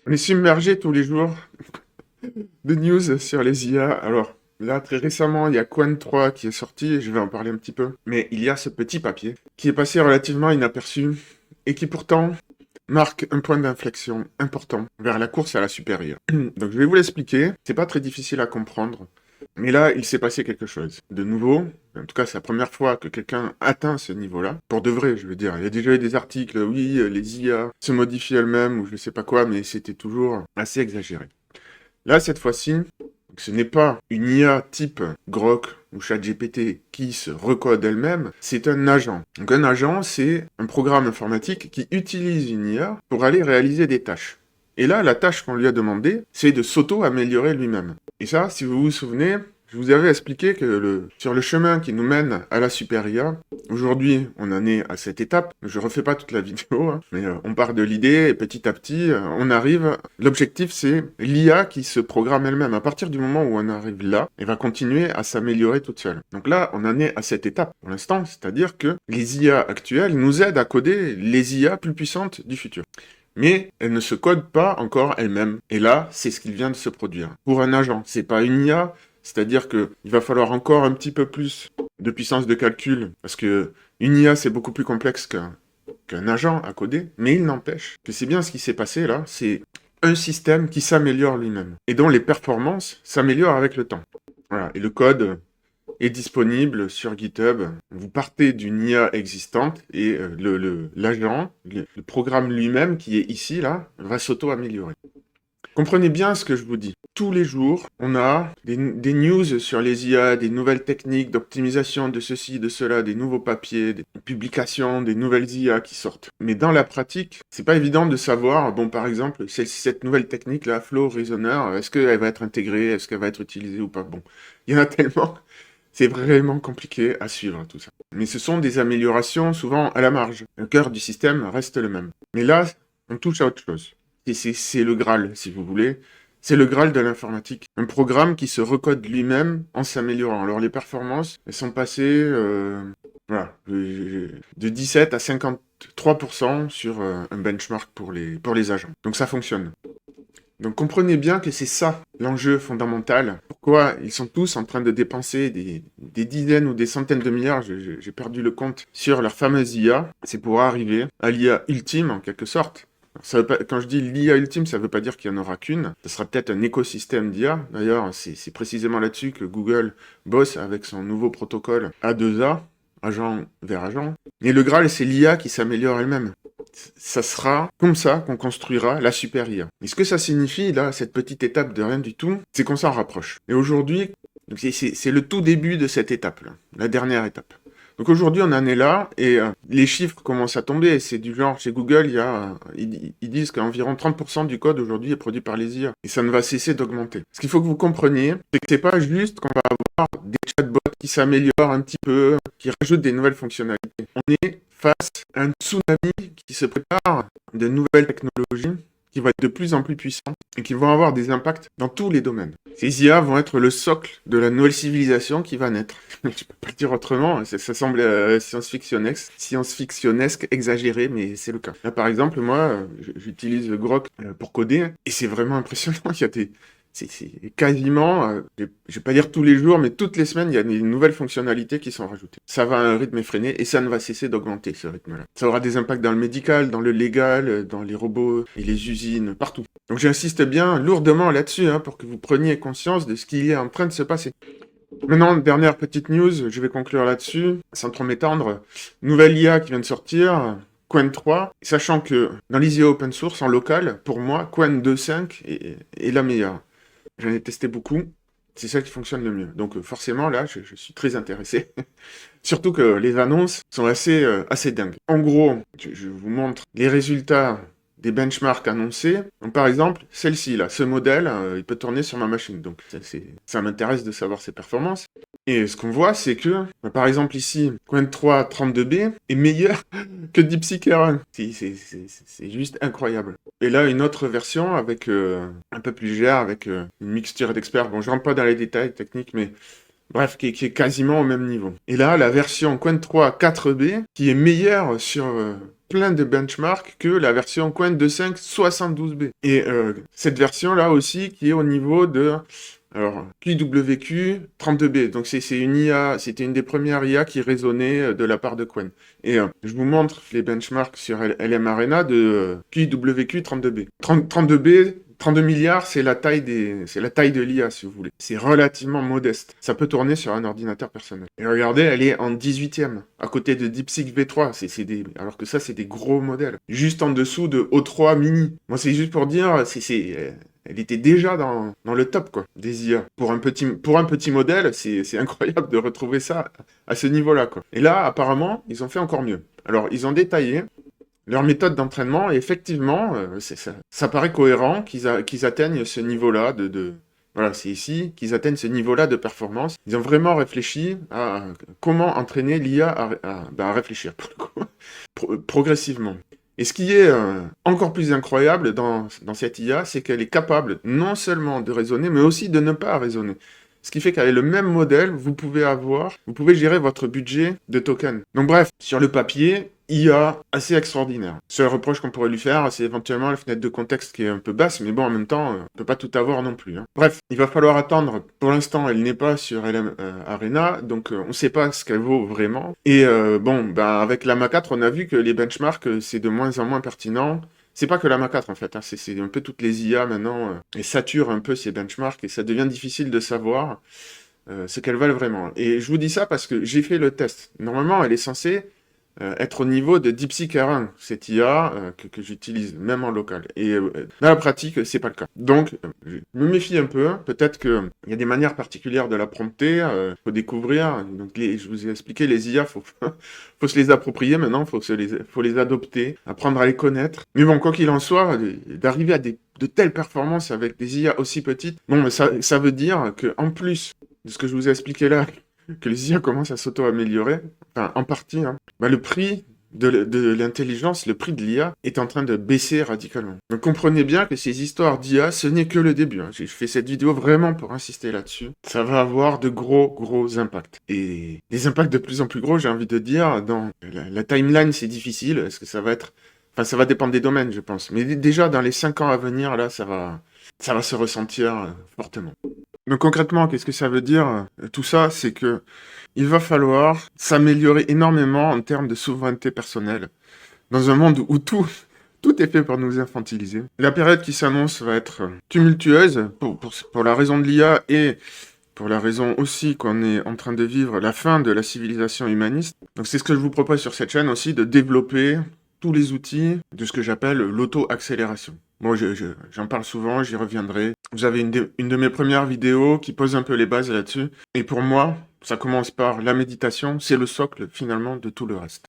On est submergé tous les jours de news sur les IA. Alors, là, très récemment, il y a Qwen 3 qui est sorti, et je vais en parler un petit peu. Mais il y a ce petit papier qui est passé relativement inaperçu et qui pourtant marque un point d'inflexion important vers la course à la supérieure. Donc, je vais vous l'expliquer. C'est pas très difficile à comprendre. Mais là, il s'est passé quelque chose. De nouveau, en tout cas, c'est la première fois que quelqu'un atteint ce niveau-là. Pour de vrai, je veux dire. Il y a déjà eu des articles, oui, les IA se modifient elles-mêmes, ou je sais pas quoi, mais c'était toujours assez exagéré. Là, cette fois-ci, ce n'est pas une IA type Grok ou ChatGPT qui se recode elle-même, c'est un agent. Donc un agent, c'est un programme informatique qui utilise une IA pour aller réaliser des tâches. Et là, la tâche qu'on lui a demandé, c'est de s'auto-améliorer lui-même. Et ça, si vous vous souvenez, je vous avais expliqué que sur le chemin qui nous mène à la super IA, aujourd'hui, on en est à cette étape. Je refais pas toute la vidéo, hein, mais on part de l'idée et petit à petit, on arrive. L'objectif, c'est l'IA qui se programme elle-même. À partir du moment où on arrive là, elle va continuer à s'améliorer toute seule. Donc là, on en est à cette étape pour l'instant, c'est-à-dire que les IA actuelles nous aident à coder les IA plus puissantes du futur. Mais elle ne se code pas encore elle-même. Et là, c'est ce qui vient de se produire. Pour un agent, c'est pas une IA, c'est-à-dire que il va falloir encore un petit peu plus de puissance de calcul, parce que une IA, c'est beaucoup plus complexe qu'un agent à coder, mais il n'empêche que c'est bien ce qui s'est passé là, c'est un système qui s'améliore lui-même, et dont les performances s'améliorent avec le temps. Voilà, et le code est disponible sur GitHub. Vous partez d'une IA existante et l'agent, le programme lui-même qui est ici, là, va s'auto-améliorer. Comprenez bien ce que je vous dis. Tous les jours, on a des news sur les IA, des nouvelles techniques d'optimisation de ceci, de cela, des nouveaux papiers, des publications, des nouvelles IA qui sortent. Mais dans la pratique, c'est pas évident de savoir, bon, par exemple, cette nouvelle technique, là, Flow Reasoner, est-ce qu'elle va être intégrée, est-ce qu'elle va être utilisée ou pas? Bon, il y en a tellement, c'est vraiment compliqué à suivre tout ça. Mais ce sont des améliorations souvent à la marge. Le cœur du système reste le même. Mais là, on touche à autre chose. Et c'est le Graal, si vous voulez. C'est le Graal de l'informatique. Un programme qui se recode lui-même en s'améliorant. Alors les performances, elles sont passées voilà, de 17 à 53% sur un benchmark pour les agents. Donc ça fonctionne. Donc comprenez bien que c'est ça l'enjeu fondamental. Pourquoi ils sont tous en train de dépenser des dizaines ou des centaines de milliards, j'ai perdu le compte, sur leur fameuse IA. C'est pour arriver à l'IA ultime en quelque sorte. Alors, ça veut pas, quand je dis l'IA ultime, ça ne veut pas dire qu'il n'y en aura qu'une. Ce sera peut-être un écosystème d'IA. D'ailleurs, c'est précisément là-dessus que Google bosse avec son nouveau protocole A2A, agent vers agent. Et le Graal, c'est l'IA qui s'améliore elle-même. Ça sera comme ça qu'on construira la super IA. Et ce que ça signifie, là, cette petite étape de rien du tout, c'est qu'on s'en rapproche. Et aujourd'hui, c'est le tout début de cette étape-là, la dernière étape. Donc aujourd'hui, on en est là, et les chiffres commencent à tomber. C'est du genre, chez Google, ils disent qu'environ 30% du code aujourd'hui est produit par les IA. Et ça ne va cesser d'augmenter. Ce qu'il faut que vous compreniez, c'est que c'est pas juste qu'on va avoir des chatbots qui s'améliorent un petit peu, qui rajoutent des nouvelles fonctionnalités. On est face à un tsunami qui se prépare de nouvelles technologies qui vont être de plus en plus puissantes et qui vont avoir des impacts dans tous les domaines. Ces IA vont être le socle de la nouvelle civilisation qui va naître. Je peux pas le dire autrement, ça semble science-fictionnesque, exagéré, mais c'est le cas. Là, par exemple, moi, j'utilise Grok pour coder, et c'est vraiment impressionnant. Il y a c'est quasiment, je vais pas dire tous les jours, mais toutes les semaines, il y a des nouvelles fonctionnalités qui sont rajoutées. Ça va à un rythme effréné et ça ne va cesser d'augmenter, ce rythme-là. Ça aura des impacts dans le médical, dans le légal, dans les robots et les usines, partout. Donc j'insiste bien lourdement là-dessus, hein, pour que vous preniez conscience de ce qui est en train de se passer. Maintenant, dernière petite news, je vais conclure là-dessus, sans trop m'étendre. Nouvelle IA qui vient de sortir, Qwen 3, sachant que dans les IA open source, en local, pour moi, Qwen 2.5 est la meilleure. J'en ai testé beaucoup. C'est celle qui fonctionne le mieux. Donc forcément, là, je suis très intéressé. Surtout que les annonces sont assez dingues. En gros, je vous montre les résultats des benchmarks annoncés. Donc par exemple, celle-ci, là, ce modèle, il peut tourner sur ma machine. Donc ça m'intéresse de savoir ses performances. Et ce qu'on voit, c'est que, par exemple ici, Qwen 3 32B est meilleur que DeepSeek R1. C'est juste incroyable. Et là, une autre version avec un peu plus légère, avec une mixture d'experts. Bon, je rentre pas dans les détails techniques, mais Bref, qui est quasiment au même niveau. Et là, la version Qwen 3 4B, qui est meilleure sur plein de benchmarks que la version Qwen 2.5 72B. Et cette version-là aussi, qui est au niveau de... Alors, QWQ 32B, donc c'est une IA, c'était une des premières IA qui résonnait de la part de Qwen. Et je vous montre les benchmarks sur LM Arena de QWQ 32B. 32B, 32 milliards, c'est la taille de l'IA, si vous voulez. C'est relativement modeste. Ça peut tourner sur un ordinateur personnel. Et regardez, elle est en 18e, à côté de DeepSeek V3. Alors que ça, c'est des gros modèles. Juste en dessous de O3 Mini. Moi, c'est juste pour dire, elle était déjà dans le top, quoi, des IA. Pour un petit modèle, c'est incroyable de retrouver ça à ce niveau-là, quoi. Et là, apparemment, ils ont fait encore mieux. Alors, ils ont détaillé leur méthode d'entraînement, et effectivement, ça paraît cohérent qu'ils atteignent ce niveau-là voilà, c'est ici qu'ils atteignent ce niveau-là de performance. Ils ont vraiment réfléchi à comment entraîner l'IA à réfléchir, pour le coup, progressivement. Et ce qui est encore plus incroyable dans cette IA, c'est qu'elle est capable non seulement de raisonner, mais aussi de ne pas raisonner. Ce qui fait qu'avec le même modèle, vous pouvez gérer votre budget de tokens. Donc bref, sur le papier, IA assez extraordinaire. Seul reproche qu'on pourrait lui faire, c'est éventuellement la fenêtre de contexte qui est un peu basse, mais bon, en même temps, on peut pas tout avoir non plus. Hein. Bref, il va falloir attendre. Pour l'instant, elle n'est pas sur LM Arena, donc on ne sait pas ce qu'elle vaut vraiment. Et avec la MA4, on a vu que les benchmarks, c'est de moins en moins pertinent. C'est pas que la MA4 en fait, hein, c'est un peu toutes les IA maintenant, et saturent un peu ces benchmarks, et ça devient difficile de savoir ce qu'elles valent vraiment. Et je vous dis ça parce que j'ai fait le test. Normalement, elle est censée être au niveau de DeepSeek R1, cette IA que j'utilise même en local. Et dans la pratique, c'est pas le cas. Donc, je me méfie un peu. Peut-être qu'il y a des manières particulières de la prompter, faut découvrir. Donc, je vous ai expliqué, les IA, faut se les approprier maintenant, faut les adopter, apprendre à les connaître. Mais bon, quoi qu'il en soit, d'arriver à de telles performances avec des IA aussi petites, bon, ça veut dire que en plus de ce que je vous ai expliqué là, que les IA commencent à s'auto-améliorer, enfin en partie, hein, le prix de l'intelligence, le prix de l'IA est en train de baisser radicalement. Donc comprenez bien que ces histoires d'IA, ce n'est que le début. Hein. J'ai fait cette vidéo vraiment pour insister là-dessus. Ça va avoir de gros impacts. Et des impacts de plus en plus gros, j'ai envie de dire, dans la timeline, c'est difficile. Est-ce que ça va être... Enfin, ça va dépendre des domaines, je pense. Mais déjà, dans les 5 ans à venir, là, ça va se ressentir fortement. Donc concrètement, qu'est-ce que ça veut dire tout ça? C'est que il va falloir s'améliorer énormément en termes de souveraineté personnelle. Dans un monde où tout est fait pour nous infantiliser. La période qui s'annonce va être tumultueuse pour la raison de l'IA et pour la raison aussi qu'on est en train de vivre la fin de la civilisation humaniste. Donc c'est ce que je vous propose sur cette chaîne aussi, de développer tous les outils de ce que j'appelle l'auto-accélération. Bon, j'en parle souvent, j'y reviendrai. Vous avez une de mes premières vidéos qui pose un peu les bases là-dessus. Et pour moi, ça commence par la méditation, c'est le socle finalement de tout le reste.